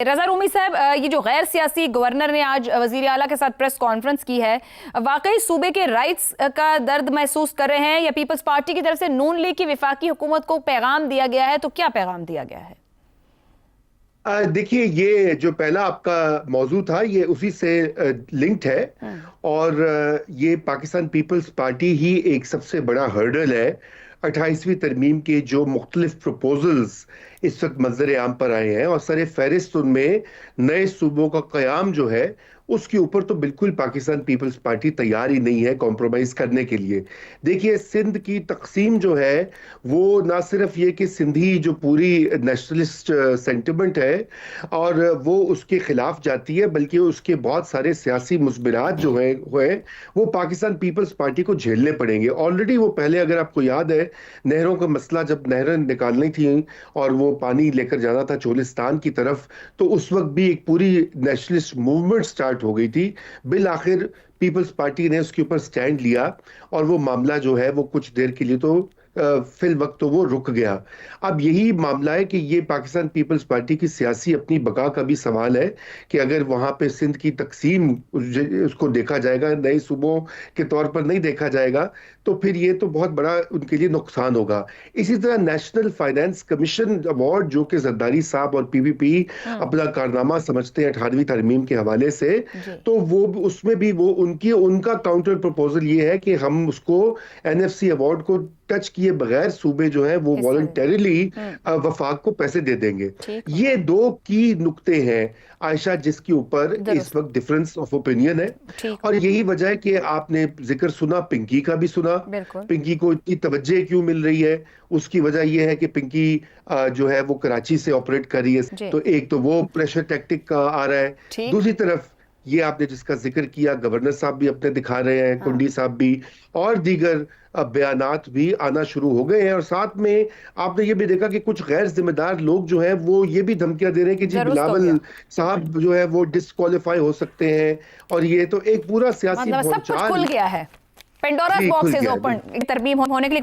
रजा रूमी साहब, ये जो गैर सियासी गवर्नर ने आज वजीर आला के साथ प्रेस कॉन्फ्रेंस की है, वाकई सूबे के राइट्स का दर्द महसूस कर रहे हैं या पीपल्स पार्टी की तरफ से नून लीग की विफाकी हुकूमत को पैगाम दिया गया है? तो क्या पैगाम दिया गया है? देखिए, ये जो पहला आपका मौजू था ये उसी से लिंक्ड है और ये पाकिस्तान पीपल्स पार्टी ही एक सबसे बड़ा हर्डल है 28वीं तरमीम के जो मुख्तलिफ प्रपोजल्स इस वक्त मंजर आम पर आए हैं और सर फहरिस्त उनमें नए सूबों का क़याम जो है उसके ऊपर तो बिल्कुल पाकिस्तान पीपल्स पार्टी तैयार ही नहीं है कॉम्प्रोमाइज करने के लिए। देखिए, सिंध की तकसीम जो है वो ना सिर्फ ये कि सिंधी जो पूरी नेशनलिस्ट सेंटिमेंट है और वो उसके खिलाफ जाती है, बल्कि उसके बहुत सारे सियासी मुस्बिरात जो हैं वो पाकिस्तान पीपल्स पार्टी को झेलने पड़ेंगे। ऑलरेडी वो पहले, अगर आपको याद है, नहरों का मसला जब नहरें निकालनी थी और वो पानी लेकर जाना था चोलिस्तान की तरफ, तो उस वक्त भी एक पूरी नेशनलिस्ट मूवमेंट स्टार्ट हो गई थी। बिल आखिर पीपल्स पार्टी ने उसके ऊपर स्टैंड लिया और वो मामला जो है वो कुछ देर के लिए तो फिल वक्त तो वो रुक गया। अब यही मामला है कि ये पाकिस्तान पीपल्स पार्टी की सियासी अपनी बका का भी सवाल है कि अगर वहां पे सिंध की तकसीम उसको देखा जाएगा, नए सूबों के तौर पर नहीं देखा जाएगा, तो फिर ये तो बहुत बड़ा उनके लिए नुकसान होगा। इसी तरह नेशनल फाइनेंस कमीशन अवार्ड जो कि जरदारी साहब और पीपीपी अपना कारनामा समझते हैं 18वीं तरमीम के हवाले से, तो वो उसमें भी वो उनका काउंटर प्रपोजल ये है कि हम उसको एनएफसी अवार्ड को टच किए बगैर सूबे जो हैं वो वॉलंटरीली वफाक को पैसे दे देंगे। ये दो की नुक्ते हैं आयशा जिसके ऊपर इस वक्त डिफरेंस ऑफ ओपिनियन है और यही वजह है कि आपने जिक्र सुना पिंकी का भी सुना। पिंकी को इतनी तवज्जो क्यों मिल रही है? उसकी वजह यह है कि पिंकी जो है वो कराची से ऑपरेट कर रही है, तो एक तो वो प्रेशर टैक्टिक का आ रहा है, दूसरी तरफ ये आपने जिसका जिक्र किया गवर्नर साहब भी अपने दिखा रहे हैं, कुंडी साहब भी, और दीगर बयानात भी आना शुरू हो गए हैं। और साथ में आपने ये भी देखा कि कुछ गैर जिम्मेदार लोग जो हैं वो ये भी धमकियां दे रहे हैं कि जी बिलावल साहब जो है वो डिस्क्वालीफाई हो सकते हैं, और ये तो एक पूरा सियासी सब कुछ खुल गया है, पेंडोरा बॉक्स इज ओपन तरमीम होने के लिए।